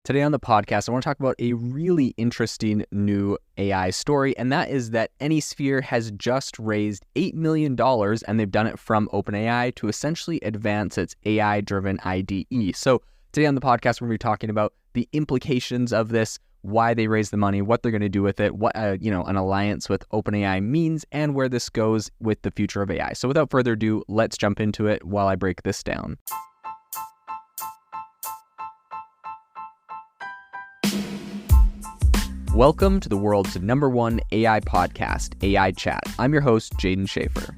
Today on the podcast, I want to talk about a really interesting new AI story, and that is that Anysphere has just raised $8 million, and they've done it from OpenAI to essentially advance its AI-driven IDE. So today on the podcast, we're going to be talking about the implications of this, why they raised the money, what they're going to do with it, what an alliance with OpenAI means, and where this goes with the future of AI. So without further ado, let's jump into it while I break this down. Welcome to the world's #1 AI podcast, AI Chat. I'm your host, Jaden Schaefer.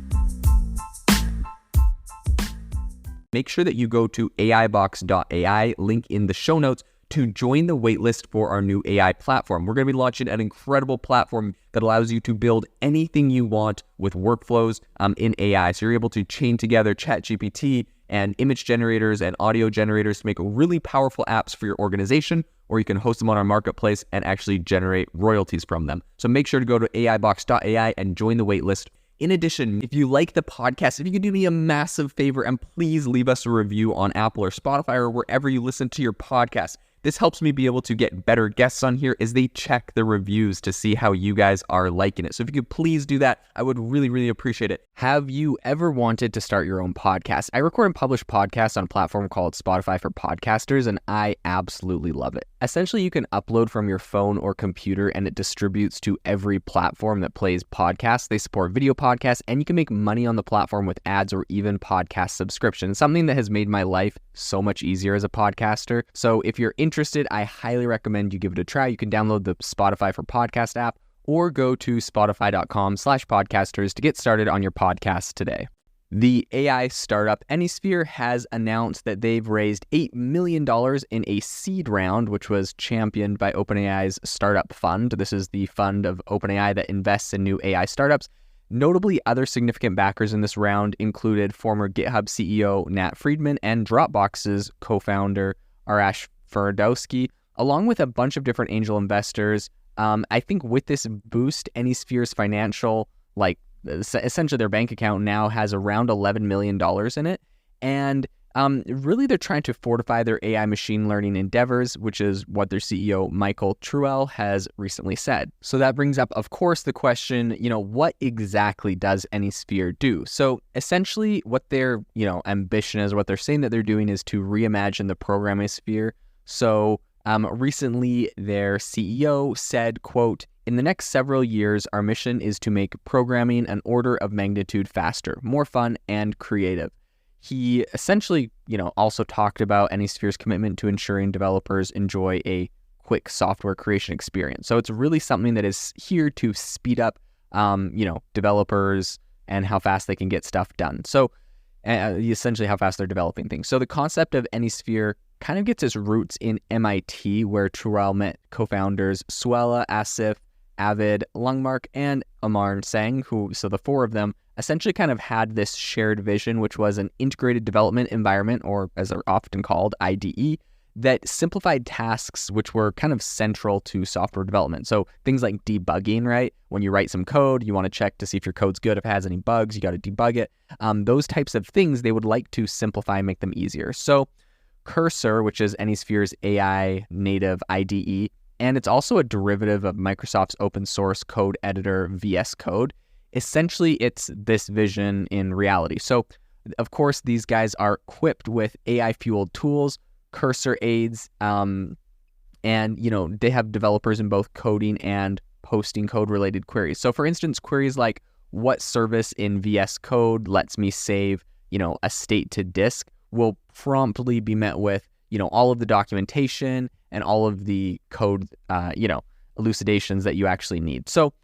Make sure that you go to AIbox.ai, link in the show notes, to join the waitlist for our new AI platform. We're going to be launching an incredible platform that allows you to build anything you want with workflows in AI. So you're able to chain together ChatGPT and image generators and audio generators to make really powerful apps for your organization, or you can host them on our marketplace and actually generate royalties from them. So make sure to go to AIbox.ai and join the waitlist. In addition, if you like the podcast, if you could do me a massive favor and please leave us a review on Apple or Spotify or wherever you listen to your podcast. This helps me be able to get better guests on here as they check the reviews to see how you guys are liking it. So if you could please do that, I would really, really appreciate it. Have you ever wanted to start your own podcast? I record and publish podcasts on a platform called Spotify for Podcasters, and I absolutely love it. Essentially, you can upload from your phone or computer, and it distributes to every platform that plays podcasts. They support video podcasts, and you can make money on the platform with ads or even podcast subscriptions, something that has made my life so much easier as a podcaster. So if you're interested, I highly recommend you give it a try. You can download the Spotify for Podcast app or go to spotify.com/podcasters to get started on your podcast today. The AI startup Anysphere has announced that they've raised $8 million in a seed round, which was championed by OpenAI's startup fund. This is the fund of OpenAI that invests in new AI startups. Notably, other significant backers in this round included former GitHub CEO Nat Friedman and Dropbox's co-founder Arash Ferdowsi, along with a bunch of different angel investors. I think with this boost, Anysphere's financial, essentially their bank account now has around $11 million in it. And really they're trying to fortify their AI machine learning endeavors, which is what their CEO, Michael Truell, has recently said. So that brings up, of course, the question, what exactly does Anysphere do? So essentially what their, ambition is, what they're saying that they're doing is to reimagine the programming sphere. So recently their CEO said, quote, "In the next several years, our mission is to make programming an order of magnitude faster, more fun, and creative." He essentially, also talked about Anysphere's commitment to ensuring developers enjoy a quick software creation experience. So it's really something that is here to speed up, developers and how fast they can get stuff done. So essentially how fast they're developing things. So the concept of Anysphere kind of gets its roots in MIT, where Truell met co-founders Suella, Asif, Avid, Lungmark, and Amar Sang, so the four of them essentially kind of had this shared vision, which was an integrated development environment, or as they're often called, IDE, that simplified tasks which were kind of central to software development. So things like debugging, right? When you write some code, you want to check to see if your code's good. If it has any bugs, you got to debug it. Those types of things they would like to simplify and make them easier. So Cursor, which is Anysphere's AI native IDE, and it's also a derivative of Microsoft's open source code editor, VS Code. Essentially, it's this vision in reality. So, of course, these guys are equipped with AI-fueled tools, Cursor aids, and, they have developers in both coding and posting code-related queries. So, for instance, queries like, what service in VS Code lets me save, a state to disk, will promptly be met with, all of the documentation and all of the code, elucidations that you actually need. So,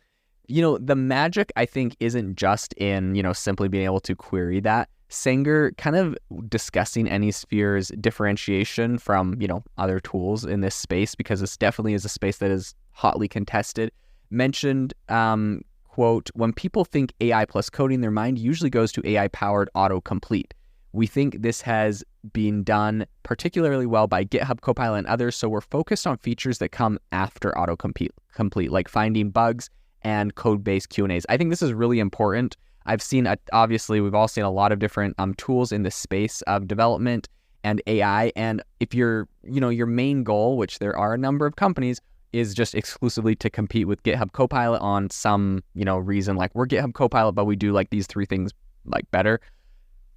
the magic, I think, isn't just in, simply being able to query that. Sanger, kind of discussing Anysphere's differentiation from, other tools in this space, because this definitely is a space that is hotly contested, mentioned, quote, "When people think AI plus coding, their mind usually goes to AI-powered autocomplete. We think this has been done particularly well by GitHub Copilot and others, so we're focused on features that come after autocomplete, like finding bugs and code-based Q&As. I think this is really important. I've seen, obviously, we've all seen a lot of different tools in the space of development, and AI. And if your main goal, which there are a number of companies, is just exclusively to compete with GitHub Copilot on some, reason, like we're GitHub Copilot, but we do like these three things like better.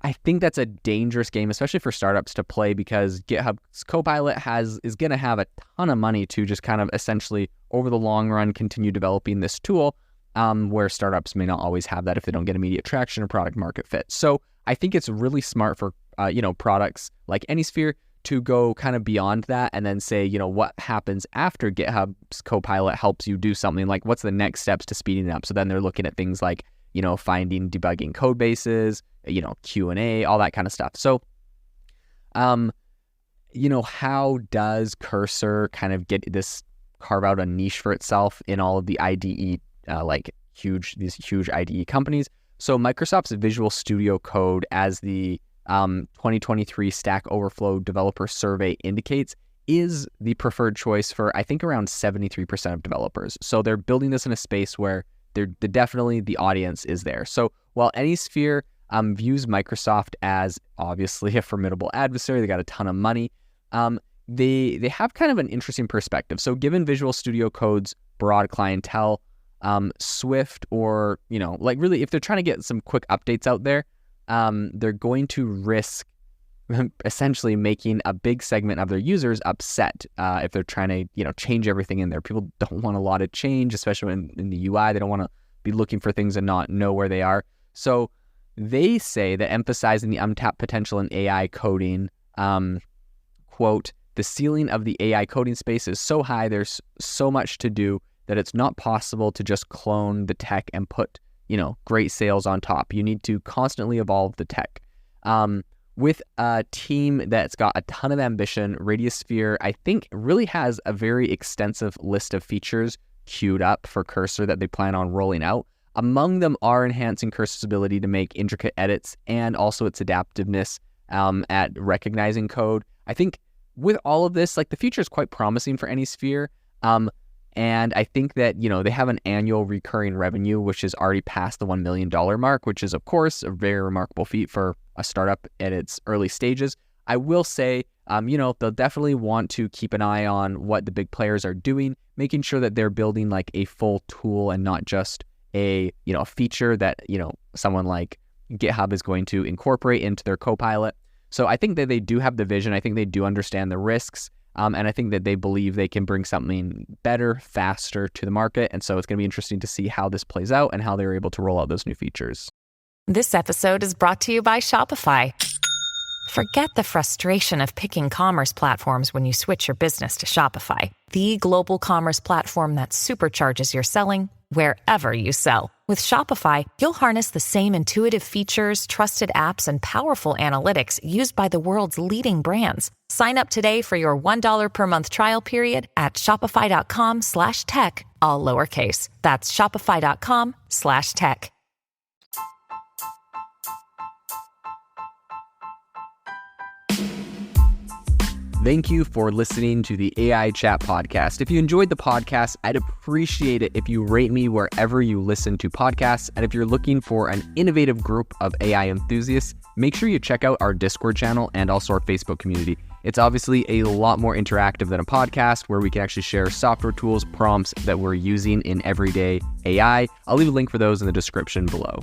I think that's a dangerous game, especially for startups to play, because GitHub's Copilot is going to have a ton of money to just kind of essentially over the long run continue developing this tool, where startups may not always have that if they don't get immediate traction or product market fit. So I think it's really smart for products like Anysphere to go kind of beyond that and then say, what happens after GitHub's Copilot helps you do something, like what's the next steps to speeding it up. So then they're looking at things like finding, debugging code bases, Q&A, all that kind of stuff. So, how does Cursor kind of carve out a niche for itself in all of the IDE, these huge IDE companies? So Microsoft's Visual Studio Code, as the 2023 Stack Overflow Developer Survey indicates, is the preferred choice for, I think, around 73% of developers. So they're building this in a space where definitely the audience is there. So while Anysphere views Microsoft as obviously a formidable adversary, they got a ton of money, they have kind of an interesting perspective. So given Visual Studio Code's broad clientele, Swift, or, really if they're trying to get some quick updates out there, they're going to risk essentially making a big segment of their users upset if they're trying to, change everything in there. People don't want a lot of change, especially in the UI. They don't want to be looking for things and not know where they are. So they say that emphasizing the untapped potential in AI coding, quote, the ceiling of the AI coding space is so high, there's so much to do that it's not possible to just clone the tech and put, great sales on top. You need to constantly evolve the tech. With a team that's got a ton of ambition, Radiosphere, I think, really has a very extensive list of features queued up for Cursor that they plan on rolling out. Among them are enhancing Cursor's ability to make intricate edits and also its adaptiveness at recognizing code. I think with all of this, the future is quite promising for Anysphere. And I think that, they have an annual recurring revenue, which is already past the $1 million mark, which is, of course, a very remarkable feat for a startup at its early stages. I will say, they'll definitely want to keep an eye on what the big players are doing, making sure that they're building a full tool and not just a feature that, someone like GitHub is going to incorporate into their Copilot. So I think that they do have the vision. I think they do understand the risks. And I think that they believe they can bring something better, faster to the market. And so it's going to be interesting to see how this plays out and how they're able to roll out those new features. This episode is brought to you by Shopify. Forget the frustration of picking commerce platforms when you switch your business to Shopify, the global commerce platform that supercharges your selling wherever you sell. With Shopify, you'll harness the same intuitive features, trusted apps, and powerful analytics used by the world's leading brands. Sign up today for your $1 per month trial period at shopify.com/tech, all lowercase. That's shopify.com/tech. Thank you for listening to the AI Chat Podcast. If you enjoyed the podcast, I'd appreciate it if you rate me wherever you listen to podcasts. And if you're looking for an innovative group of AI enthusiasts, make sure you check out our Discord channel and also our Facebook community. It's obviously a lot more interactive than a podcast, where we can actually share software tools, prompts that we're using in everyday AI. I'll leave a link for those in the description below.